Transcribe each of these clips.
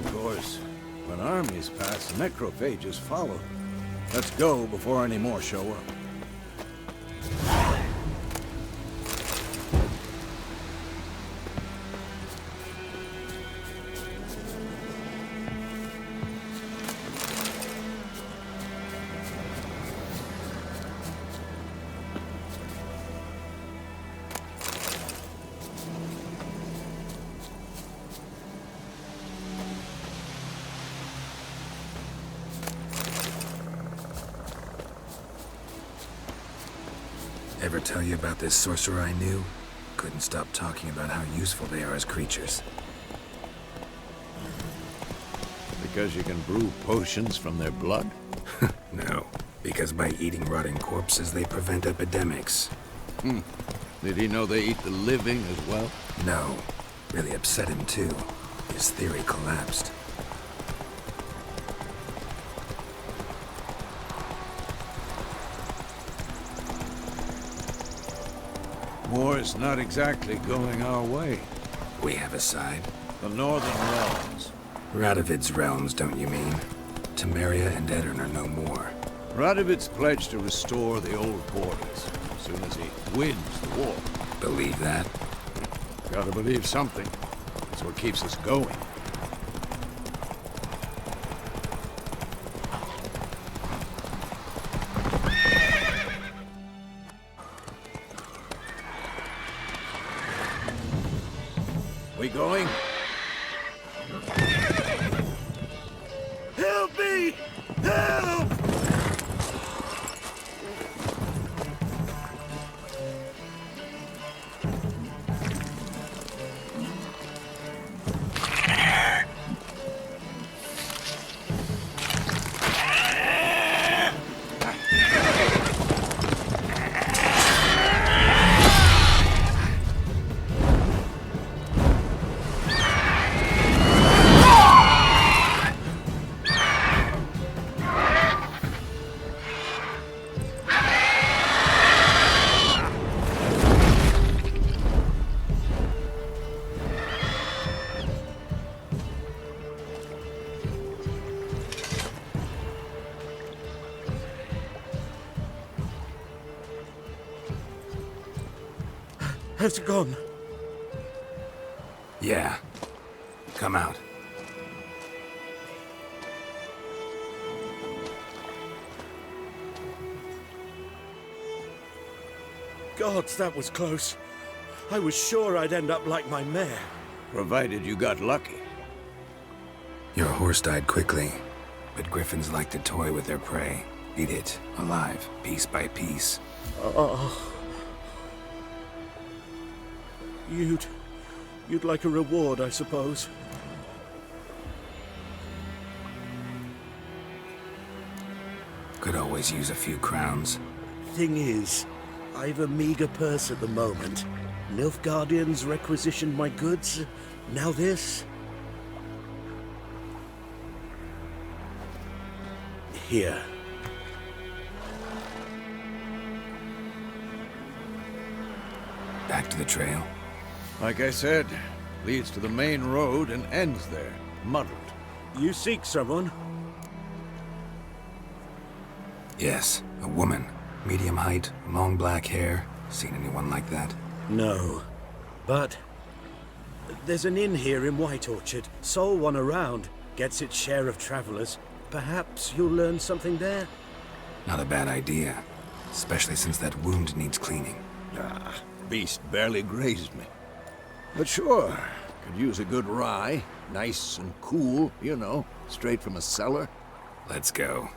Of course, when armies pass, necrophages follow. Let's go before any more show up. Ever tell you about this sorcerer I knew? Couldn't stop talking about how useful they are as creatures. Because you can brew potions from their blood? No, because by eating rotting corpses, they prevent epidemics. Did he know they eat the living as well? No. Really upset him, too. His theory collapsed. War's not exactly going our way. We have a side. The Northern Realms. Radovid's realms, don't you mean? Temeria and Edirn are no more. Radovid's pledged to restore the old borders as soon as he wins the war. Believe that? Gotta believe something. That's what keeps us going. We going? Help me! Help! Has it gone? Yeah. Come out. Gods, that was close. I was sure I'd end up like my mare. Provided you got lucky. Your horse died quickly, but griffins like to toy with their prey. Eat it, alive, piece by piece. Oh. You'd like a reward, I suppose. Could always use a few crowns. Thing is, I've a meager purse at the moment. Nilfgaardians requisitioned my goods. Now this. Here. Back to the trail. Like I said, leads to the main road and ends there, muddled. You seek someone? Yes, a woman. Medium height, long black hair. Seen anyone like that? No. But there's an inn here in White Orchard. Sole one around. Gets its share of travelers. Perhaps you'll learn something there? Not a bad idea. Especially since that wound needs cleaning. Beast barely grazed me. But sure, could use a good rye. Nice and cool, you know, straight from a cellar. Let's go.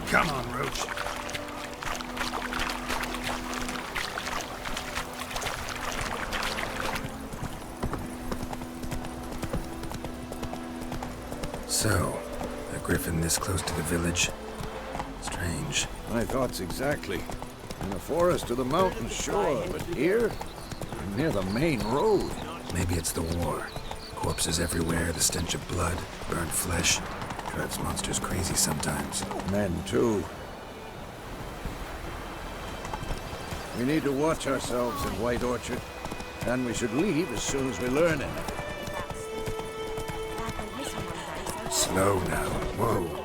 Come on, Roach. So, a griffin this close to the village? Strange. My thoughts exactly. In the forest or the mountain, sure, but here? Near the main road. Maybe it's the war. Corpses everywhere, the stench of blood, burnt flesh. Drives monsters crazy sometimes. Men, too. We need to watch ourselves in White Orchard, and we should leave as soon as we learn anything. Slow now. Whoa.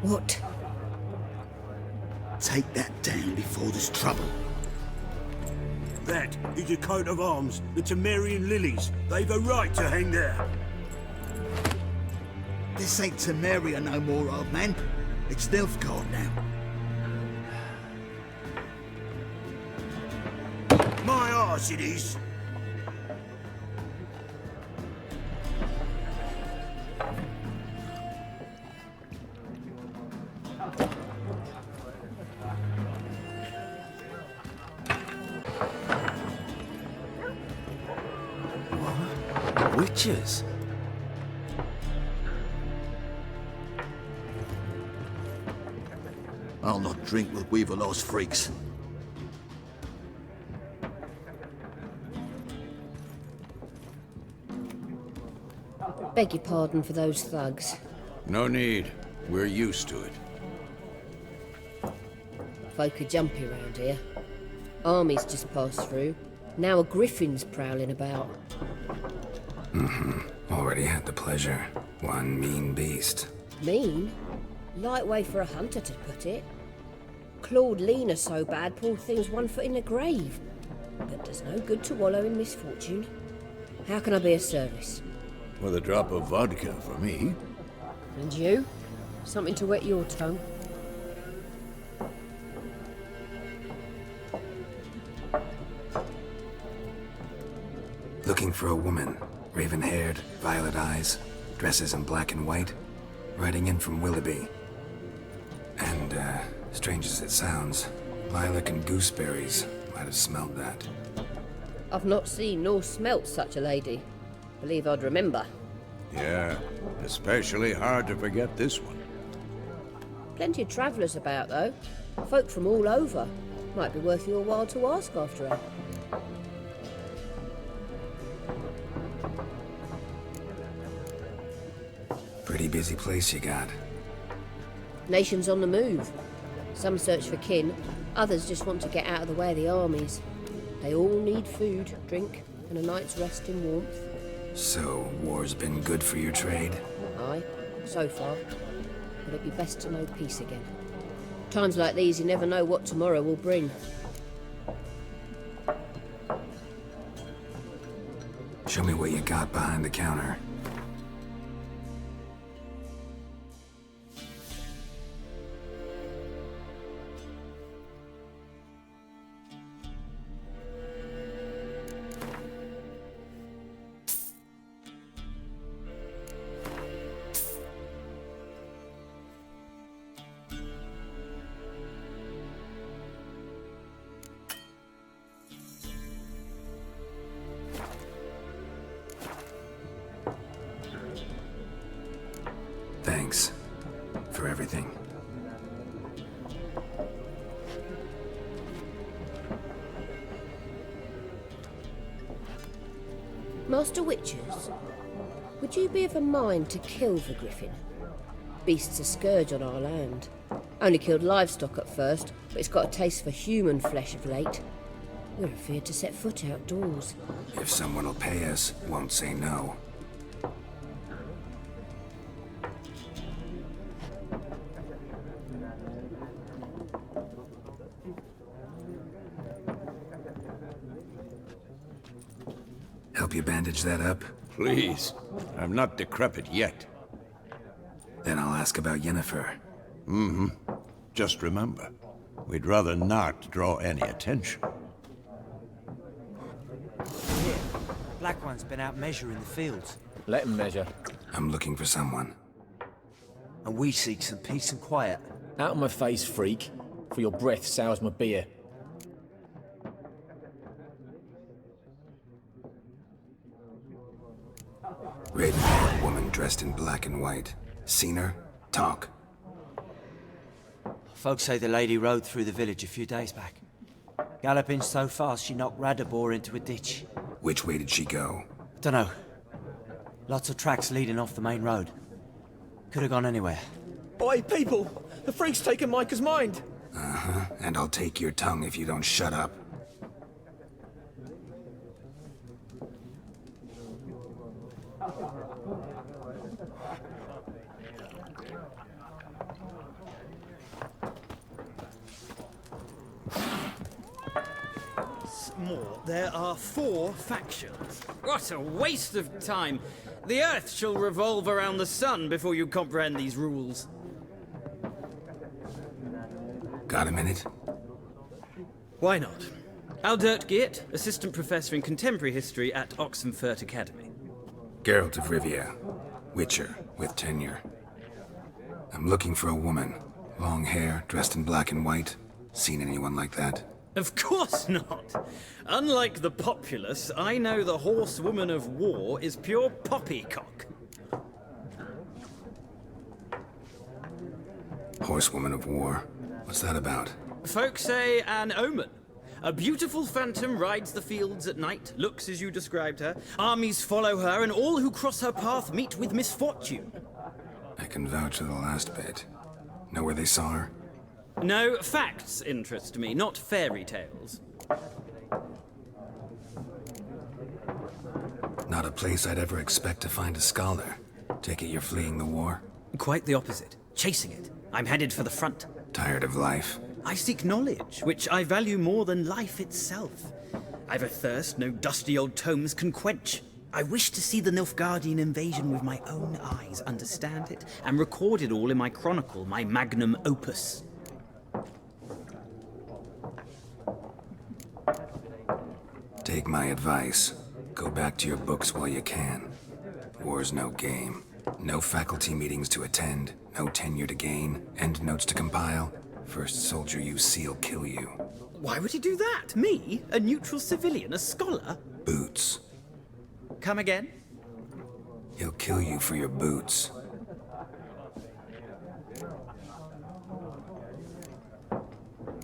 What? Take that down before there's trouble. That is a coat of arms, the Temerian lilies. They've a right to hang there. This ain't Temeria no more, old man. It's Nilfgaard now. My arse it is. Witches? I'll not drink with Weaverlaw's freaks. Beg your pardon for those thugs. No need. We're used to it. Folk are jumpy around here. Armies just passed through. Now a griffin's prowling about. Already had the pleasure. One mean beast. Mean? Light way for a hunter to put it. Clawed Lena so bad, poor thing's 1 foot in the grave. But there's no good to wallow in misfortune. How can I be of service? With a drop of vodka for me. And you? Something to wet your tongue? Looking for a woman. Raven-haired, violet eyes, dresses in black and white. Riding in from Willoughby. And, strange as it sounds, lilac and gooseberries might have smelled that. I've not seen nor smelt such a lady. Believe I'd remember. Yeah, especially hard to forget this one. Plenty of travellers about, though. Folk from all over. Might be worth your while to ask after her. Pretty busy place you got. Nations on the move. Some search for kin, others just want to get out of the way of the armies. They all need food, drink, and a night's rest in warmth. So, war's been good for your trade? Aye, so far. But it'd be best to know peace again. Times like these, you never know what tomorrow will bring. Show me what you got behind the counter. Thanks for everything. Master Witchers, would you be of a mind to kill the griffin? Beast's a scourge on our land. Only killed livestock at first, but it's got a taste for human flesh of late. We're afeard to set foot outdoors. If someone will pay us, won't say no. Help you bandage that up? Please. I'm not decrepit yet. Then I'll ask about Yennefer. Just remember, we'd rather not draw any attention. Here, Black One's been out measuring the fields. Let him measure. I'm looking for someone. And we seek some peace and quiet. Out of my face, freak, for your breath sours my beer. dressed in black and white. Seen her? Talk. Folks say the lady rode through the village a few days back. Galloping so fast she knocked Radabor into a ditch. Which way did she go? Dunno. Lots of tracks leading off the main road. Could have gone anywhere. Oi, people! The freak's taken Micah's mind! Uh-huh, and I'll take your tongue if you don't shut up. More. There are 4 factions. What a waste of time. The Earth shall revolve around the sun before you comprehend these rules. Got a minute? Why not? Aldert Geert, Assistant Professor in Contemporary History at Oxenfurt Academy. Geralt of Rivia. Witcher, with tenure. I'm looking for a woman. Long hair, dressed in black and white. Seen anyone like that? Of course not. Unlike the populace, I know the horsewoman of war is pure poppycock. Horsewoman of war? What's that about? Folk say an omen. A beautiful phantom rides the fields at night, looks as you described her. Armies follow her, and all who cross her path meet with misfortune. I can vouch for the last bit. Know where they saw her? No, facts interest me, not fairy tales. Not a place I'd ever expect to find a scholar. Take it you're fleeing the war? Quite the opposite. Chasing it. I'm headed for the front. Tired of life? I seek knowledge, which I value more than life itself. I've a thirst no dusty old tomes can quench. I wish to see the Nilfgaardian invasion with my own eyes, understand it, and record it all in my chronicle, my magnum opus. Take my advice. Go back to your books while you can. War's no game. No faculty meetings to attend, no tenure to gain, end notes to compile. First soldier you see'll kill you. Why would he do that? Me? A neutral civilian? A scholar? Boots. Come again? He'll kill you for your boots.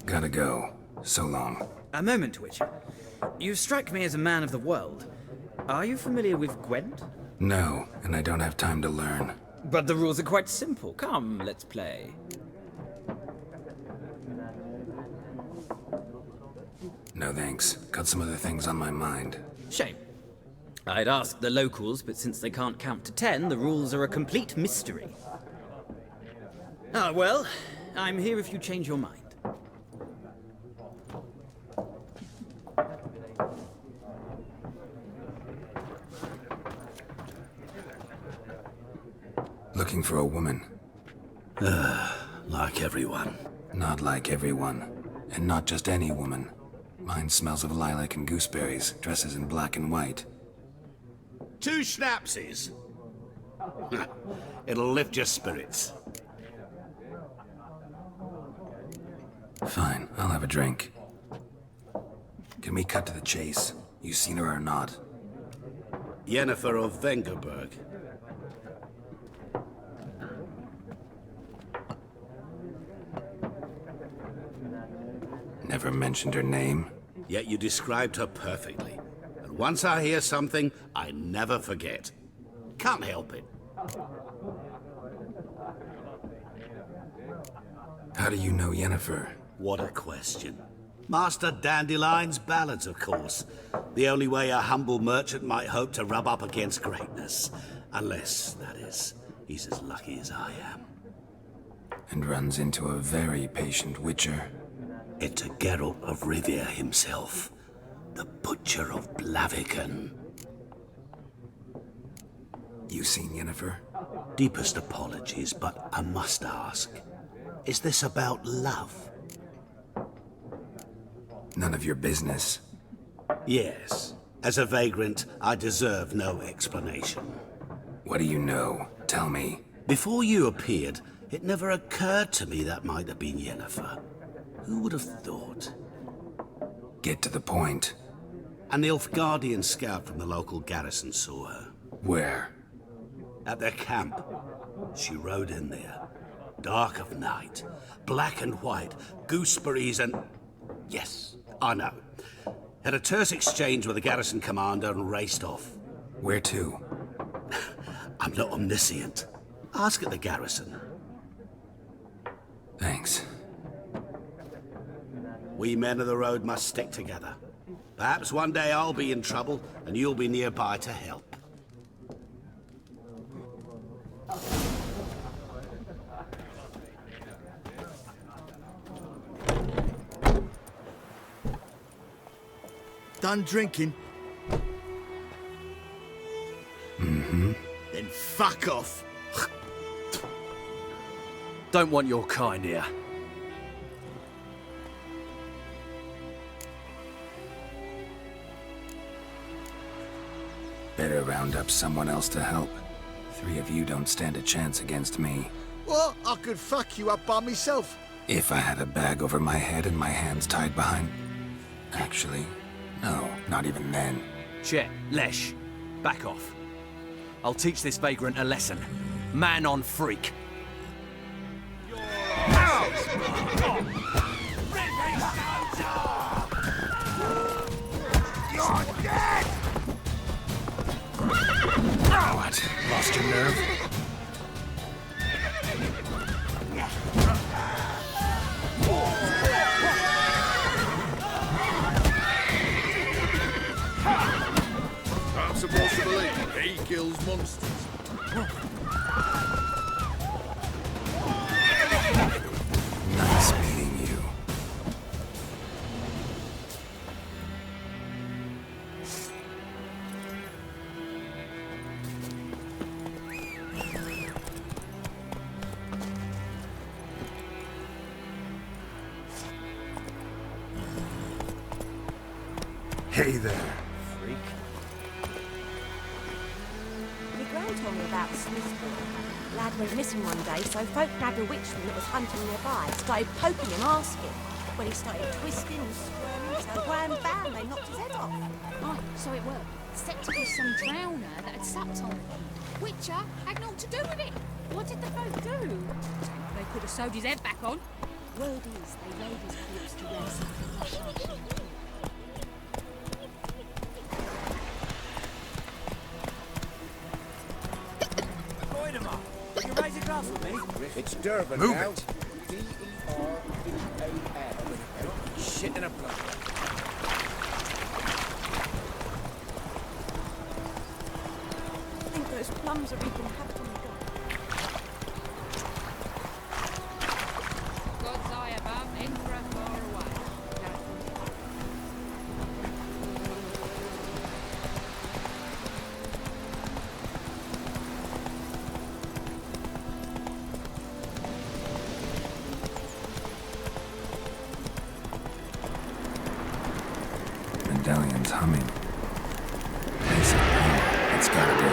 Gotta go. So long. A moment, Witcher. You strike me as a man of the world. Are you familiar with Gwent? No, and I don't have time to learn. But the rules are quite simple. Come, let's play. No thanks. Got some other things on my mind. Shame. I'd ask the locals, but since they can't count to 10, the rules are a complete mystery. Ah, well, I'm here if you change your mind. Looking for a woman. Like everyone. Not like everyone. And not just any woman. Mine smells of lilac and gooseberries, dresses in black and white. 2 schnapsies. It'll lift your spirits. Fine, I'll have a drink. Can we cut to the chase? You seen her or not? Yennefer of Vengerberg. Never mentioned her name. Yet you described her perfectly. And once I hear something, I never forget. Can't help it. How do you know Yennefer? What a question. Master Dandelion's ballads, of course. The only way a humble merchant might hope to rub up against greatness. Unless, that is, he's as lucky as I am. And runs into a very patient witcher. It's a Geralt of Rivia himself. The Butcher of Blaviken. You seen Yennefer? Deepest apologies, but I must ask. Is this about love? None of your business. Yes. As a vagrant, I deserve no explanation. What do you know? Tell me. Before you appeared, it never occurred to me that might have been Yennefer. Who would have thought? Get to the point. An Nilfgaardian scout from the local garrison saw her. Where? At their camp. She rode in there. Dark of night. Black and white. Gooseberries and... Yes, I know. Had a terse exchange with the garrison commander and raced off. Where to? I'm not omniscient. Ask at the garrison. Thanks. We men of the road must stick together. Perhaps one day I'll be in trouble and you'll be nearby to help. Done drinking? Mm-hmm. Then fuck off. Don't want your kind here. Better round up someone else to help. 3 of you don't stand a chance against me. What? I could fuck you up by myself. If I had a bag over my head and my hands tied behind... Actually, no, not even then. Chet, Lesh, back off. I'll teach this vagrant a lesson. Man on freak. What? Lost your nerve? That's a possibility. He kills monsters. Nice meeting you. Hey there. My gran told me about the Smith boy. Lad went missing one day, so folk grabbed a witchman that was hunting nearby, started poking him, asking. When he started twisting and squirming, so wham bam, they knocked his head off. Right, so it worked. Except it was some drowner that had sucked on him. Witcher had naught to do with it. What did the folk do? They could have sewed his head back on. Word is, they laid his corpse to rest in the hush. It's Durban Move now. it. D-E-R-B-A-N. Shit in a blood. I think those plums are even having a go. God's eye above, Emperor far away. Medallion's humming. Basic power. It's gotta do.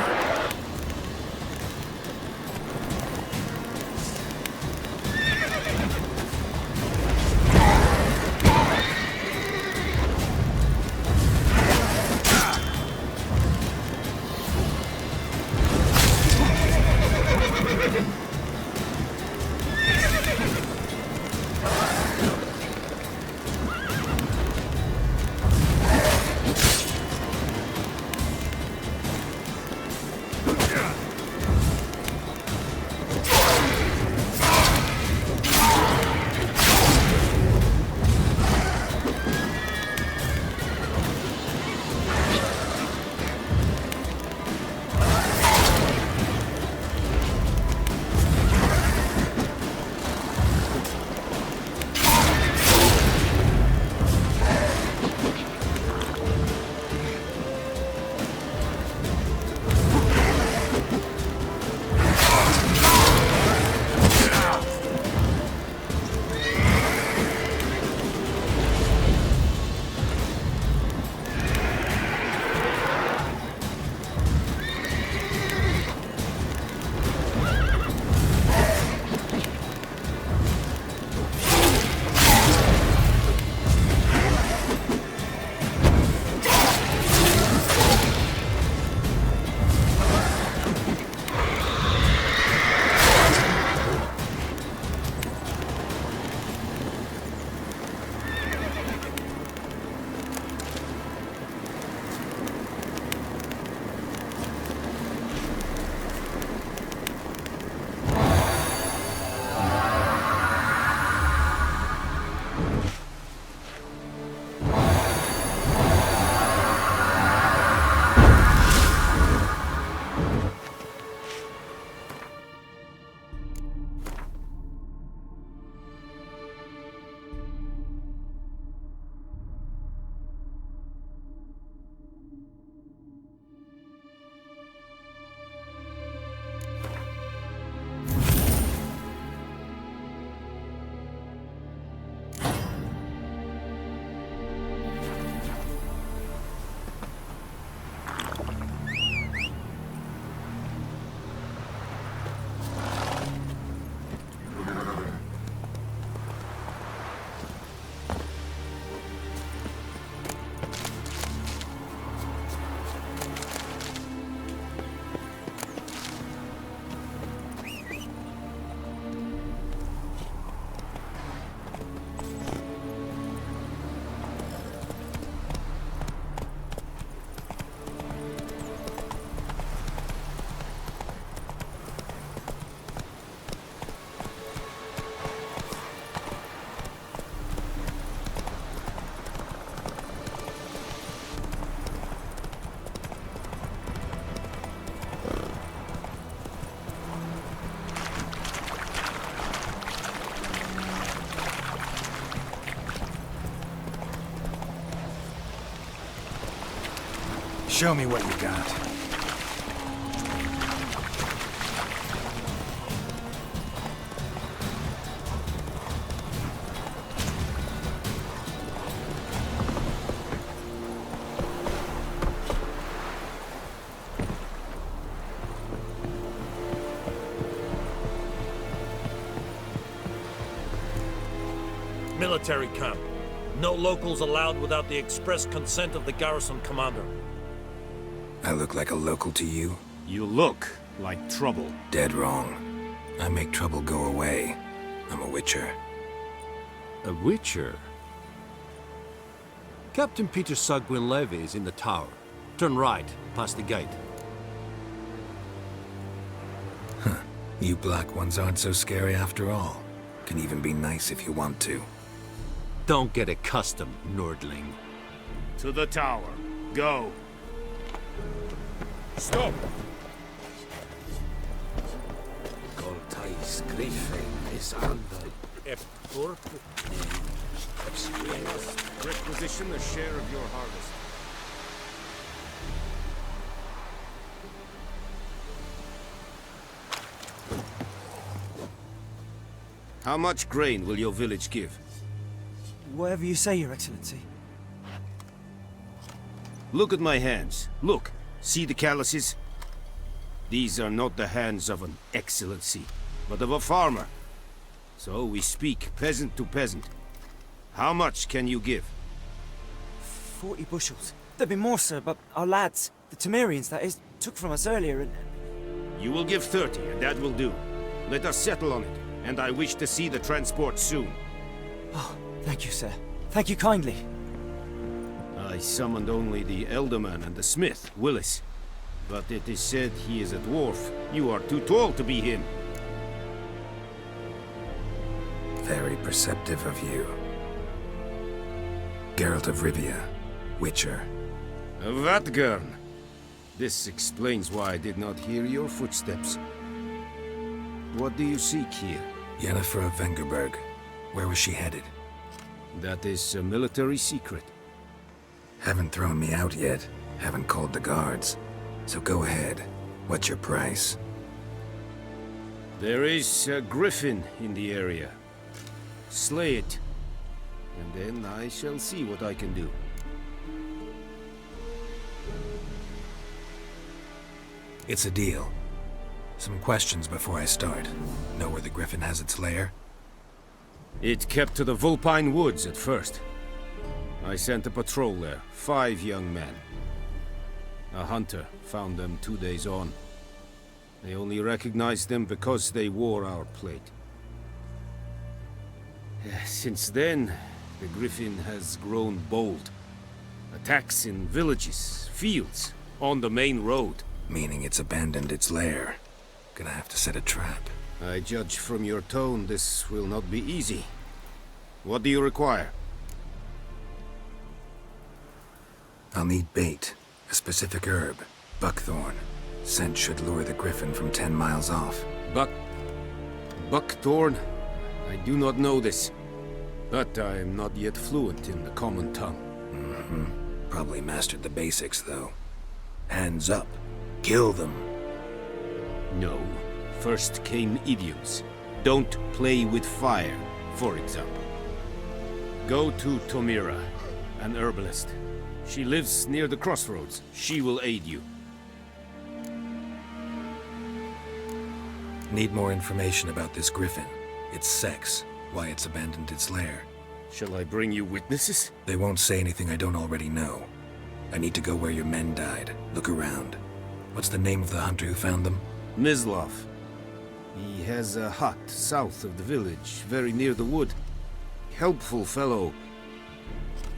Show me what you got. Military camp. No locals allowed without the express consent of the garrison commander. I look like a local to you? You look like trouble. Dead wrong. I make trouble go away. I'm a witcher. A witcher? Captain Peter Sagwin Levy is in the tower. Turn right, past the gate. Huh. You black ones aren't so scary after all. Can even be nice if you want to. Don't get accustomed, Nordling. To the tower. Go. Stop! Coltais Griffin is under. Requisition a share of your harvest. How much grain will your village give? Whatever you say, Your Excellency. Look at my hands. Look. See the calluses? These are not the hands of an excellency, but of a farmer. So we speak peasant to peasant. How much can you give? 40 bushels. There'd be more, sir, but our lads, the Temerians, that is, took from us earlier and... You will give 30, and that will do. Let us settle on it, and I wish to see the transport soon. Oh, thank you, sir. Thank you kindly. I summoned only the Elderman and the smith, Willis. But it is said he is a dwarf. You are too tall to be him. Very perceptive of you. Geralt of Rivia, Witcher. Vatgern! This explains why I did not hear your footsteps. What do you seek here? Yennefer of Vengerberg. Where was she headed? That is a military secret. Haven't thrown me out yet. Haven't called the guards. So go ahead. What's your price? There is a griffin in the area. Slay it. And then I shall see what I can do. It's a deal. Some questions before I start. Know where the griffin has its lair? It kept to the Vulpine Woods at first. I sent a patrol there, 5 young men. A hunter found them 2 days on. They only recognized them because they wore our plate. Since then, the griffin has grown bold. Attacks in villages, fields, on the main road. Meaning it's abandoned its lair. Gonna have to set a trap. I judge from your tone this will not be easy. What do you require? I'll need bait. A specific herb. Buckthorn. Scent should lure the griffin from 10 miles off. Buckthorn? I do not know this. But I am not yet fluent in the common tongue. Mm-hmm. Probably mastered the basics, though. Hands up. Kill them. No. First came idioms. Don't play with fire, for example. Go to Tomira, an herbalist. She lives near the crossroads. She will aid you. Need more information about this griffin. Its sex, why it's abandoned its lair. Shall I bring you witnesses? They won't say anything I don't already know. I need to go where your men died. Look around. What's the name of the hunter who found them? Mislav. He has a hut south of the village, very near the wood. Helpful fellow.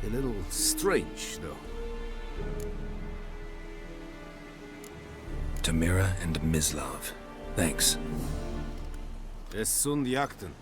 A little strange, though. Tamira and Mislav. Thanks. Es sunt jakten.